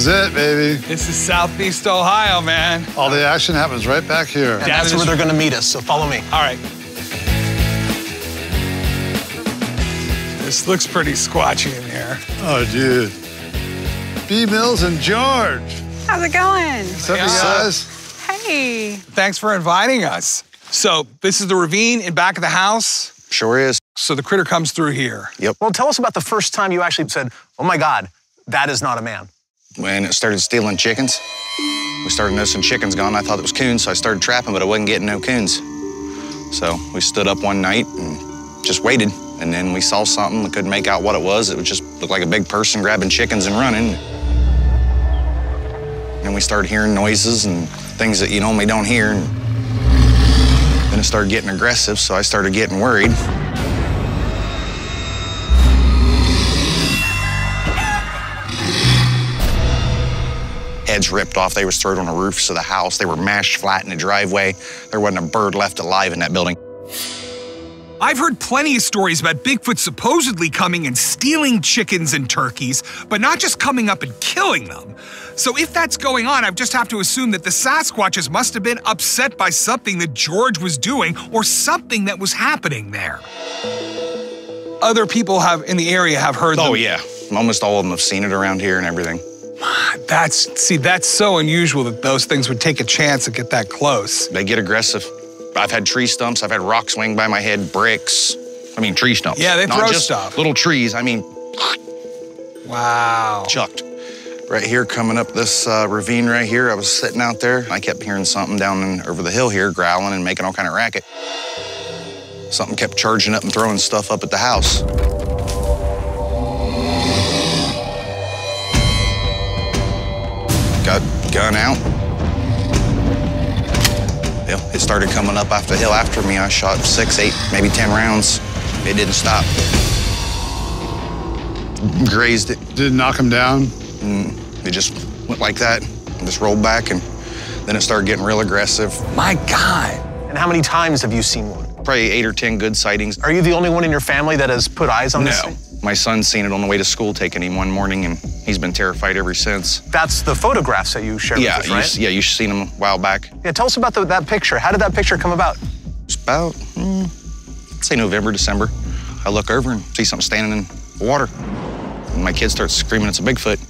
is it, baby. This is Southeast Ohio, man. All the action happens right back here. And that's where they're gonna meet us, so follow me. All right. This looks pretty squatchy in here. Oh, dude. B. Mills and George. How's it going? What's up, you guys? Hey. Thanks for inviting us. So this is the ravine in back of the house. Sure is. So the critter comes through here. Yep. Well, tell us about the first time you actually said, oh my God, that is not a man. When it started stealing chickens, we started noticing chickens gone. I thought it was coons, so I started trapping, but I wasn't getting no coons. So we stood up one night and just waited. And then we saw something. We couldn't make out what it was. It would just look like a big person grabbing chickens and running. And we started hearing noises and things that you normally don't hear. And then it started getting aggressive, so I started getting worried. Heads ripped off. They was thrown on the roofs of the house. They were mashed flat in the driveway. There wasn't a bird left alive in that building. I've heard plenty of stories about Bigfoot supposedly coming and stealing chickens and turkeys, but not just coming up and killing them. So if that's going on, I just have to assume that the Sasquatches must have been upset by something that George was doing or something that was happening there. Other people in the area have heard them. Oh, yeah. Almost all of them have seen it around here and everything. That's so unusual that those things would take a chance to get that close. They get aggressive. I've had tree stumps. I've had rocks swing by my head, bricks. I mean, tree stumps. Yeah, they Not throw just stuff. Little trees. I mean, wow. Chucked. Right here, coming up this ravine right here, I was sitting out there. I kept hearing something down over the hill here, growling and making all kind of racket. Something kept charging up and throwing stuff up at the house. Got gun out. Yeah, it started coming up off the hill after me. I shot 6, 8, maybe 10 rounds. It didn't stop. Grazed it. Did it knock him down? It just went like that and just rolled back, and then it started getting real aggressive. My God. And how many times have you seen one? Probably 8 or 10 good sightings. Are you the only one in your family that has put eyes on this thing? My son's seen it on the way to school, taking him one morning, and he's been terrified ever since. That's the photographs that you shared with us, right? Yeah, you've seen them a while back. Yeah, tell us about that picture. How did that picture come about? It's about, I'd say November, December. I look over and see something standing in the water. And my kid starts screaming, it's a Bigfoot.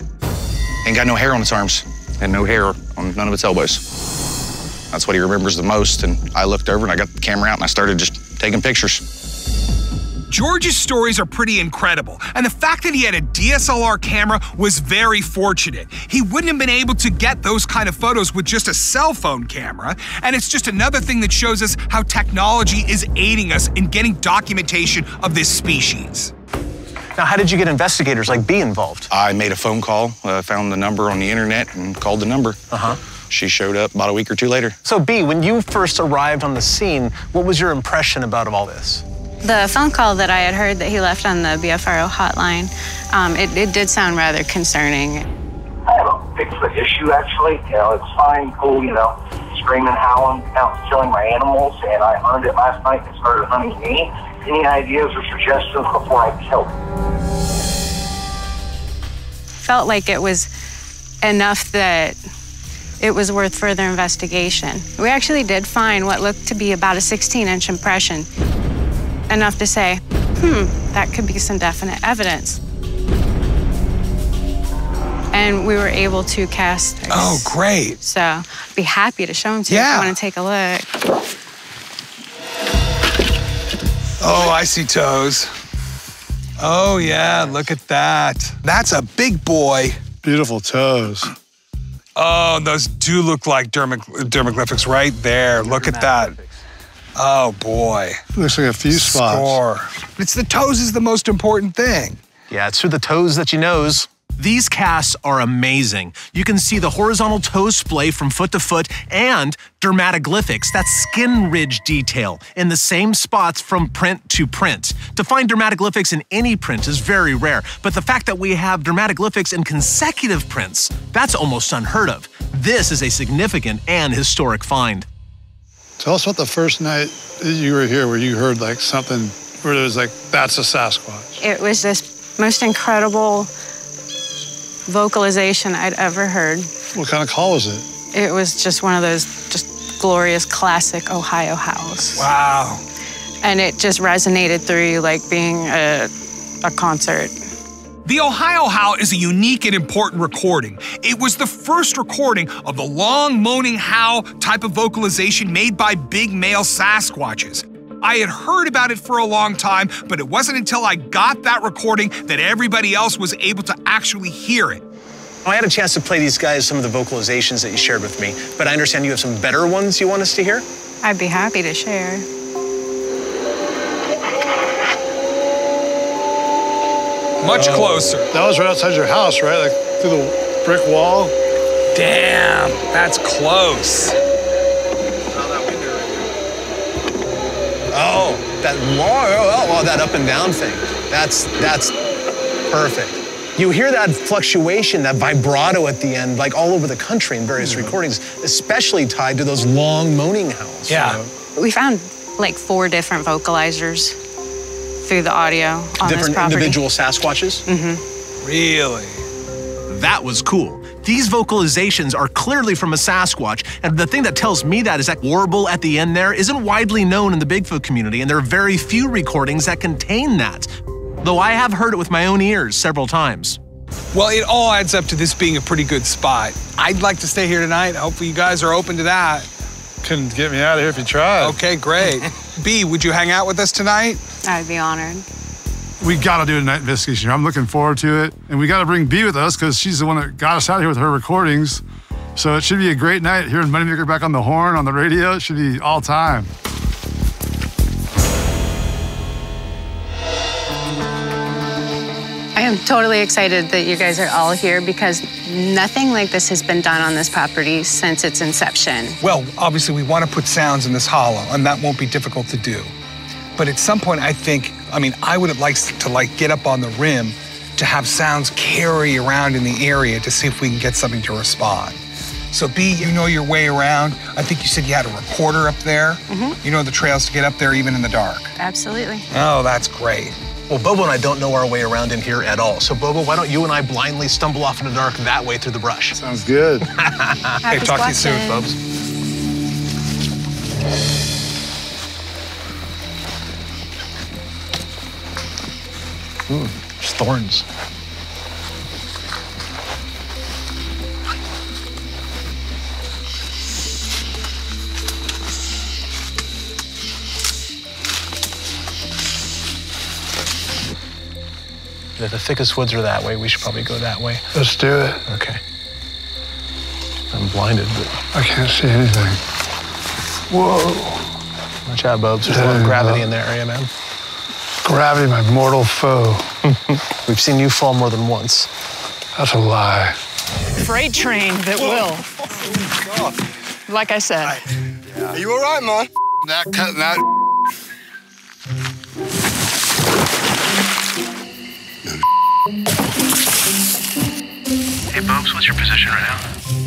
Ain't got no hair on its arms and no hair on none of its elbows. That's what he remembers the most. And I looked over and I got the camera out and I started just taking pictures. George's stories are pretty incredible, and the fact that he had a DSLR camera was very fortunate. He wouldn't have been able to get those kind of photos with just a cell phone camera, and it's just another thing that shows us how technology is aiding us in getting documentation of this species. Now, how did you get investigators like B involved? I made a phone call, found the number on the internet and called the number. She showed up about a week or two later. So B, when you first arrived on the scene, what was your impression about all this? The phone call that I had heard that he left on the BFRO hotline, it did sound rather concerning. I have a Bigfoot issue, actually. You know, it's fine, cool, you know, screaming, howling, out killing my animals, and I learned it last night and started hunting me. Any ideas or suggestions before I killed him? Felt like it was enough that it was worth further investigation. We actually did find what looked to be about a 16-inch impression. Enough to say, that could be some definite evidence. And we were able to cast this. Oh, great. So I'd be happy to show them to you if you want to take a look. Oh, I see toes. Oh, yeah, look at that. That's a big boy. Beautiful toes. Oh, those do look like dermaglyphics right there. Look at that. Oh, boy. Looks like a few spots. Score. It's the toes is the most important thing. Yeah, it's through the toes that you knows. These casts are amazing. You can see the horizontal toe splay from foot to foot and dermatoglyphics, that skin ridge detail, in the same spots from print to print. To find dermatoglyphics in any print is very rare, but the fact that we have dermatoglyphics in consecutive prints, that's almost unheard of. This is a significant and historic find. Tell us about the first night that you were here where you heard like something where it was like, that's a Sasquatch. It was this most incredible vocalization I'd ever heard. What kind of call was it? It was just one of those just glorious classic Ohio howls. Wow. And it just resonated through you like being a concert. The Ohio Howl is a unique and important recording. It was the first recording of the long moaning howl type of vocalization made by big male Sasquatches. I had heard about it for a long time, but it wasn't until I got that recording that everybody else was able to actually hear it. I had a chance to play these guys some of the vocalizations that you shared with me, but I understand you have some better ones you want us to hear? I'd be happy to share. Much closer. That was right outside your house, right? Like through the brick wall? Damn, that's close. Oh, that up and down thing. That's perfect. You hear that fluctuation, that vibrato at the end, like all over the country in various recordings, especially tied to those long moaning howls. Yeah. You know? We found like 4 different vocalizers through the audio on this Different property. individual Sasquatches? Mm-hmm. Really? That was cool. These vocalizations are clearly from a Sasquatch, and the thing that tells me that is that warble at the end there isn't widely known in the Bigfoot community, and there are very few recordings that contain that, though I have heard it with my own ears several times. Well, it all adds up to this being a pretty good spot. I'd like to stay here tonight. Hopefully you guys are open to that. Couldn't get me out of here if you tried. Okay, great. B, would you hang out with us tonight? I'd be honored. We got to do a night investigation. I'm looking forward to it. And we got to bring B with us because she's the one that got us out here with her recordings. So it should be a great night hearing Moneymaker back on the horn, on the radio. It should be all time. I am totally excited that you guys are all here because nothing like this has been done on this property since its inception. Well, obviously we want to put sounds in this hollow, and that won't be difficult to do. But at some point, I would have liked to get up on the rim to have sounds carry around in the area to see if we can get something to respond. So B, you know your way around. I think you said you had a recorder up there. Mm-hmm. You know the trails to get up there even in the dark. Absolutely. Oh, that's great. Well, Bobo and I don't know our way around in here at all. So Bobo, why don't you and I blindly stumble off in the dark that way through the brush? Sounds good. Hey, talk to you soon, folks. There's thorns. If the thickest woods are that way, we should probably go that way. Let's do it. Okay. I'm blinded, but I can't see anything. Whoa. watch out, Bobes. There's a lot of gravity in that area, man. Gravity, my mortal foe. We've seen you fall more than once. That's a lie. Freight train that will. Like I said. Are you all right, man? Not cutting out. Hey, Bobes, what's your position right now?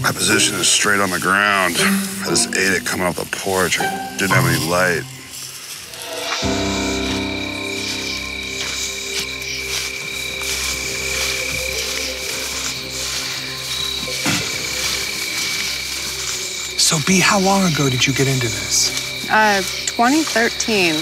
My position is straight on the ground. I just ate it coming off the porch. I didn't have any light. So, B, how long ago did you get into this? 2013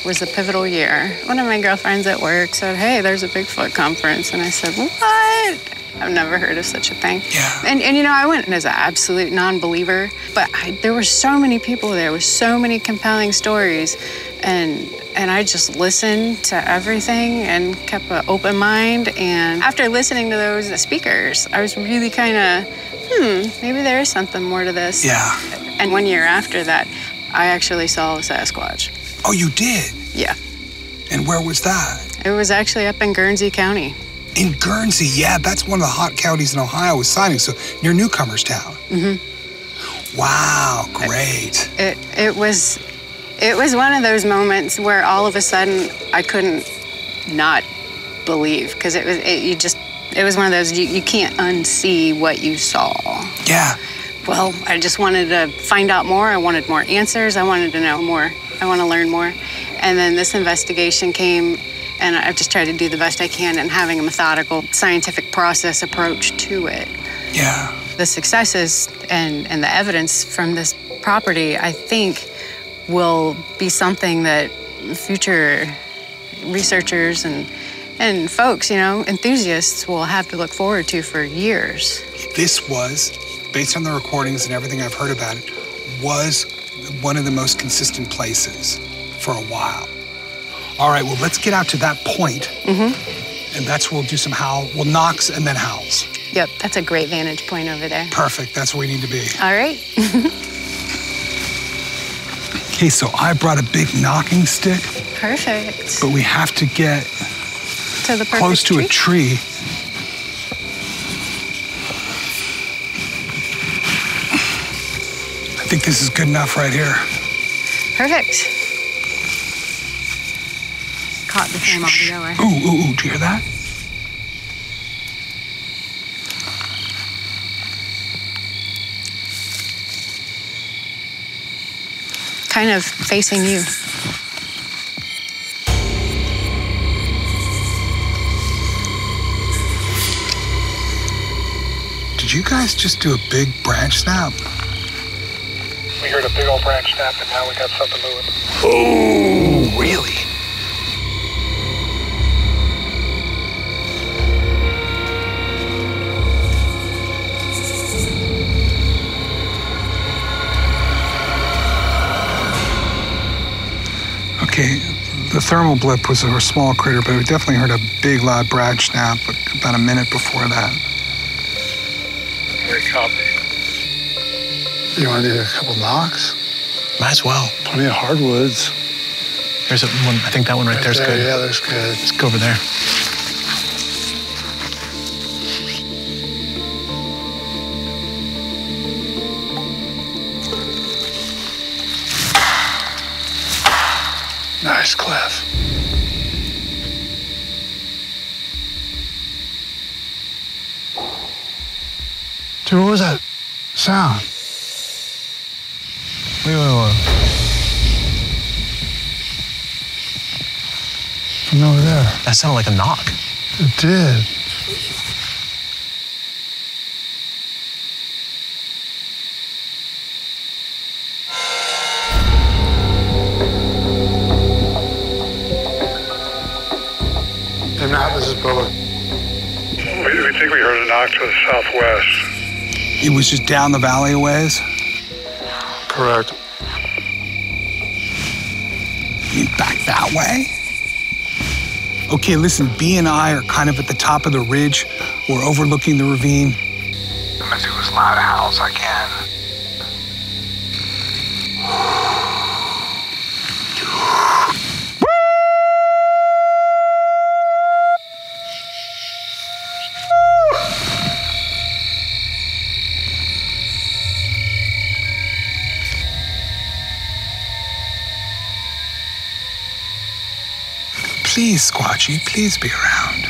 was the pivotal year. One of my girlfriends at work said, hey, there's a Bigfoot conference. And I said, what? I've never heard of such a thing. Yeah. And you know, I went as an absolute non-believer, but there were so many people there with so many compelling stories. And I just listened to everything and kept an open mind. And after listening to those speakers, I was really kind of, maybe there is something more to this. Yeah. And 1 year after that, I actually saw a Sasquatch. Oh, you did? Yeah. And where was that? It was actually up in Guernsey County. In Guernsey, yeah, that's one of the hot counties in Ohio with sightings, so near Newcomer's Town. Mm-hmm. Wow, great. It was one of those moments where all of a sudden I couldn't not believe, because it was one of those, you can't unsee what you saw. Yeah. Well, I just wanted to find out more. I wanted more answers. I wanted to know more. I want to learn more. And then this investigation came, And I've just tried to do the best I can and having a methodical, scientific process approach to it. Yeah. The successes and the evidence from this property, I think, will be something that future researchers and folks, enthusiasts will have to look forward to for years. This was, based on the recordings and everything I've heard about it, was one of the most consistent places for a while. All right, well, let's get out to that point. And that's where we'll do some we'll knocks and then howls. Yep, that's a great vantage point over there. Perfect, that's where we need to be. All right. Okay, so I brought a big knocking stick. Perfect. But we have to get to the close to a tree. I think this is good enough right here. Perfect. Caught the same audio. Ooh, do you hear that? Kind of facing you. Did you guys just do a big branch snap? We heard a big old branch snap, and now we got something moving. Oh, really? Okay, the thermal blip was a small critter, but we definitely heard a big, loud branch snap about a minute before that. Very copy. You want to do a couple knocks? Might as well. Plenty of hardwoods. There's one, I think that one right there's good. Yeah, there's good. Let's go over there. Nice cliff. Dude, what was that sound? Wait. From over there. That sounded like a knock. It did. And now this is Bubba. We think we heard a knock to the southwest. It was just down the valley a ways? Correct. You mean back that way? Okay, listen, B and I are kind of at the top of the ridge. We're overlooking the ravine. I'm gonna do as loud a howl as I can. Please, Squatchy, please be around.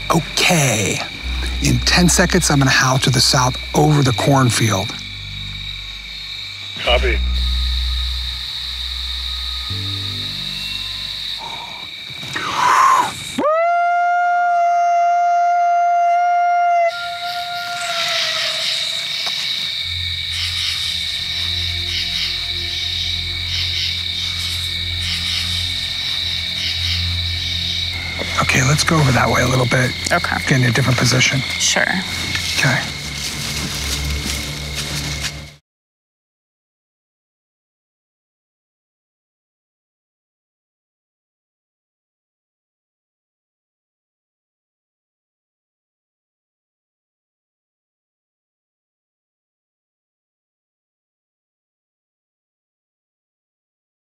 Okay. In 10 seconds, I'm gonna howl to the south over the cornfield. Copy. Okay, let's go over that way a little bit. Okay. Get in a different position. Sure. Okay.